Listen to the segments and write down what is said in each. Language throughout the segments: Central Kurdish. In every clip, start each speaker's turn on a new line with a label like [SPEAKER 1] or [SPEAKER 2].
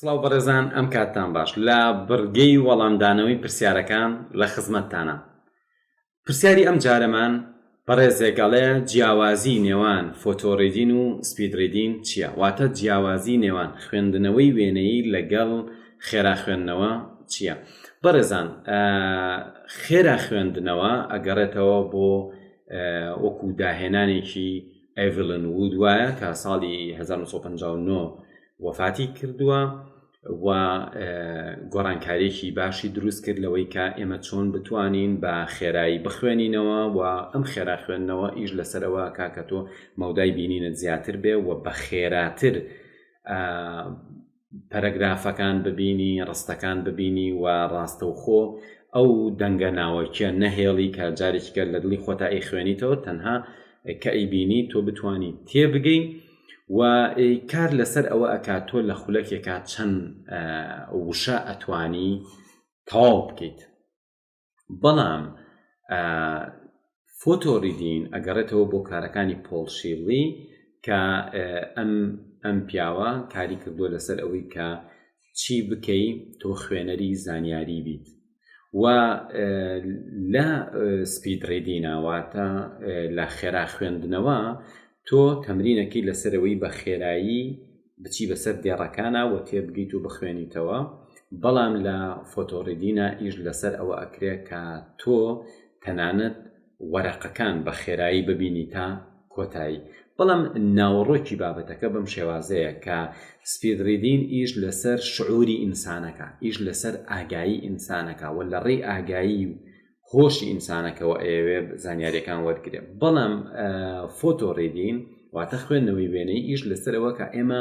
[SPEAKER 1] سڵاو بەڕێزان، ئەم کاتتان باش. لە بڕگەی وەڵامدانەوەی پرسیارەکان لە خزمەتتانە. پرسیاری ئەم جارەمان بەڕێزێگەڵەیە جیاوازی نێوان فۆتۆڕیدین و سپیدڕیدین چییە؟ واتە جیاوازی نێوان خوێندنەوەی وێنەیی لەگەڵ خێرا خوێندنەوە چییە؟ بەڕێزان، خێرا خوێندنەوە ئەگەڕێتەوە بۆ وەکو داهێنانێکی ئێڤلن وود وایە کە ساڵی 1959 وەفاتی کردووە و گۆڕانکاریێکی باشی دروست کرد لەوەی کە ئێمە چۆن بتوانین بە خێرایی بخوێنینەوە و ئەم خێرا خوێندنەوە ئیش لەسەرەوە کاکە تۆ مەودای بینینت زیاتر بێ و بە خێراتر پەرەگرافەکان ببینی، ڕستەکان ببینی و ڕاستەوخۆ ئەو دەنگە ناوەکیە نەهێڵی کە جارێکیکە لە دڵی خۆتا ئەی خوێنیتەوە تەنها کە ئەیبینی تۆ بتوانی تێبگەی و کار لەسەر ئەوە ئەکات تۆ لە خولەکێکا چەند وشە ئەتوانی تەواو بکەیت. بەڵام فۆتۆڕیدین ئەگەڕێتەوە بۆ کارەکانی پۆڵ شیڵی کە ئەم پیاوە کاری کردووە لەسەر ئەوەی کە چی بکەی تۆ خوێنەری زانیاری بیت و لە سپیدڕیدیناواتە لە خێرا خوێندنەوە تۆ تەمرینەکەی لەسەرەوەی بە خێرایی بچی بەسەر دێڕەکانە و تێبگەیت و بخوێنیتەوە. بەڵام لە فۆتۆڕیدینە ئیش لەسەر ئەوە ئەکرێت کە تۆ تەنانەت وەرەقەکان بە خێرایی ببینی تا کۆتایی. بەڵام ناوەڕۆکی بابەتەکە بەم شێوازەیە کە سپیدڕیدین ئیش لەسەر شعوری ئینسانەکە، ئیش لەسەر ئاگایی ئینسانەکە و لە ڕێی ئاگایی و هۆشی ئینسانەکەەوە ئەوێ زانیاریەکان وەرگێ. بەڵام فۆتۆڕیدین واتە خوێندنەوەی وێنەی ئیش لەسەرەوە کە ئێمە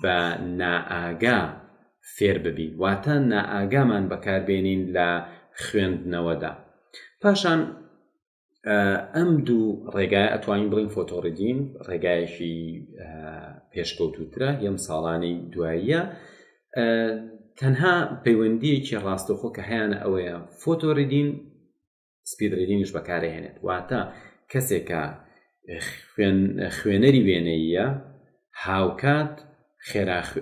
[SPEAKER 1] بە نائاگا فێر ببین، واتە نائاگامان بەکاربێنین لە خوێندنەوەدا. پاشان ئەم دوو ڕێگای ئەتوانین بڵین فۆتۆڕیدین ڕێگایەکی پێشکەوتوترە یەم ساڵانەی دواییە. تەنها پەیوەندیەکی ڕاستەوخۆ کە هەیەە ئەوەیە فۆتۆڕیدین سپیدڕیدینش بەکارهێنێت، واتە کەسێکە خوێنەری وێنەیە هاوکات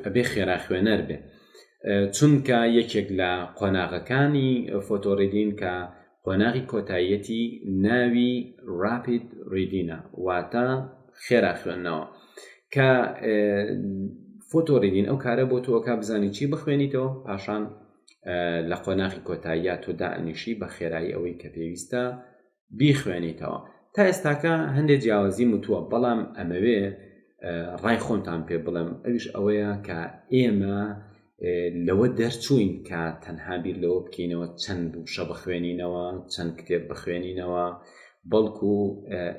[SPEAKER 1] ئەبێ خێرا خوێنەر بێ، چونکە یەکێک لە قۆناغەکانی فۆتۆڕیدین کە قۆناغی کۆتاییەتی ناوی ڕاپید ڕیدینە، واتە خێرا خوێندنەوە کە فۆتۆڕیدین ئەو کارە بۆ تۆکە بزانی چی بخوێنیتەوە پاشان لە قۆناغی کۆتاییە تۆ دائنیشی بە خێرایی ئەوەی کە پێویستە بیخوێنیتەوە. تا ئێستاکە هەندێک جیاوازی متووە، بەڵام ئەمەوێ ڕای خۆمتان پێ بڵێم ئەویش ئەوەیە کە ئێمە لەوە دەرچوین کە تەنها بیر لەوە بکەینەوە چەند وشە بخوێنینەوە، چەند کتێب بخوێنینەوە، بەڵکو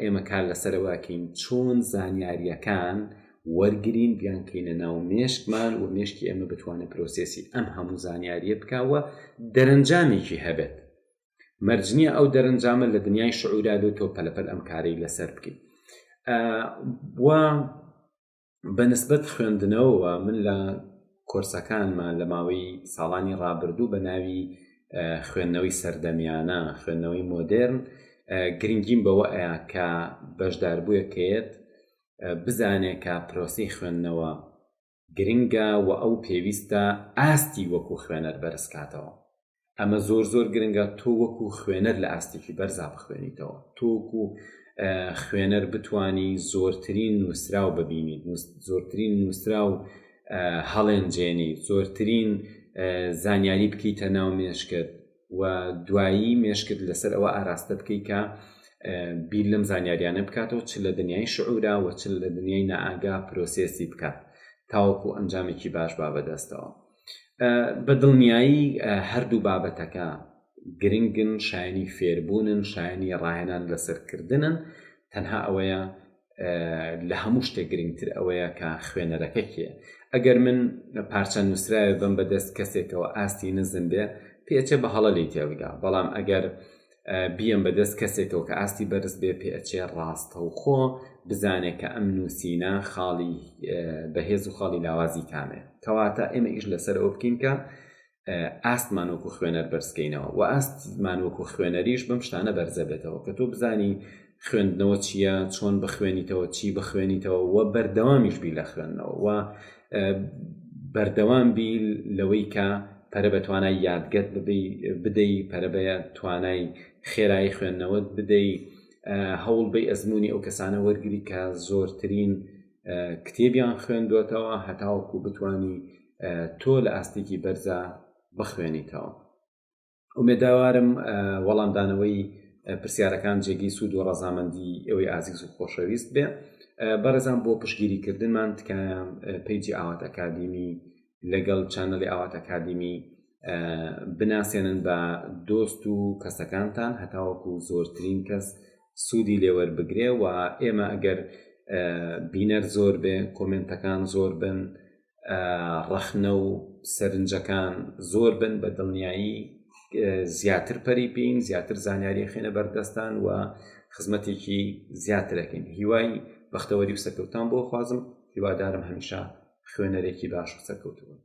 [SPEAKER 1] ئێمە کار لەسەرەوەکەین چۆن زانیاریەکان وەرگرین بیانکەینە ناو مێشکمان و مێشکی ئێمە بتوانێت پرۆسێسی ئەم هەموو زانیاریە بکاوە دەرەنجامێکی هەبێت. مەرجنیە ئەو دەرەنجامە لە دنیای شعورا بێت تۆ پەلەپەل ئەم کارەی لەسەر بکەیت. و بەنسبەت خوێندنەوە من لە کۆرسەکانمان لە ماوەی ساڵانی ڕابردوو بە ناوی خوێندنەوەی سەردەمیانە، خوێندنەوەی مۆدێرن، گرنگیم بەوە ئەیە کە بەشداربوویەکەیت بزانێت کە پرۆسی خوێندنەوە گرنگە و ئەو پێویستە ئاستی وەکو خوێنەر بەرزکاتەوە. ئەمە زۆر گرنگە تۆ وەکو خوێنەر لە ئاستێکی بەرزا بخوێنیتەوە، تۆ وەکو خوێنەر بتوانی زۆرترین نووسراو ببینیت، زۆرترین نووسراو هەڵێنجێنی، زۆرترین زانیاری بکەیتە ناو مێشکت و دوایی مێشکت لەسەر ئەوە ئاراستە بکەیت کە بیر لەم زانیاریانە بکاتەوە چ لە دنیای شعورا و چ لە دنیای نائاگا پرۆسێسی بکات تاوەکو ئەنجامێکی باش با بەدەستەوە. بە دڵنیایی هەردوو بابەتەکە گرنگن، شایانی فێربوونن، شایانی ڕاهێنان لەسەرکردنن، تەنها ئەوەیە لە هەموو شتێک گرنگتر ئەوەیە کە خوێنەرەکە کێ. ئەگەر من پارچە نووسراوێ بم بەدەست کەسێکەوە ئاستی نزم بێ پێچێ بە هەڵە لی تێبگا، بەڵام ئەگەر بیەم بەدەست کەسێکەوە کە ئاستی بەرز بێ پێچێ ڕاستەوخۆ بزانێت کە ئەم نووسینە خاڵی بەهێز و خاڵی لاوازی کامێ. کەواتە ئێمە ئیش لەسەر ئەوە بکەین کە ئاستمان وەکو خوێنەر بەرزکەینەوە و ئاستمان وەکو خوێنەریش بەم شتانە بەرزە بێتەوە کە تۆ بزانی خوێندنەوە چییە، چۆن بخوێنیتەوە، چی بخوێنیتەوە و بەردەوامیش بی لە خوێندنەوە و بەردەوام بی لەوەی کە پەرە بە توانای یادگەت بدەی پەرە بە توانای خێرایی خوێندنەوەت بدەی هەوڵ بەی ئەزمموی ئەو کەسانە وەرگری کە زۆرترین کتێبیان خوێندوێتەوە هەتاوەکو بتانی تۆ لە ئاستێکی بەرزە بخوێنیتەوە. ئومێداوارم وەڵامدانەوەی پرسیارەکان جێگی سوود و ڕەزامەندی ئەوەی ئازیز و خۆشەویست بێ. بەڕێزان بۆ پشگیریکردنمان تکایە پیجی ئاوات ئەکادیمی لەگەڵ چانەلی ئاوات ئەکادیمی بناسێنن بە دۆست و کەسەکانتان هەتاوەکو زۆرترین کەس سوودی لێوەربگرێ و ئێمە ئەگەر بینەر زۆر بێ کۆمنتەکان زۆر بن ڕەخنە و سەرنجەکان زۆر بن بە دڵنیایی زیاتر پەری بین زیاتر زانیاری خێنە بەردەستان و خزمەتێکی زیاترەکەین. هیوای بەختەوەری و سەرکەوتان بۆ خوازم، هیوادارم هەمیشە خوێنەرێکی باش و سەرکەوتووە.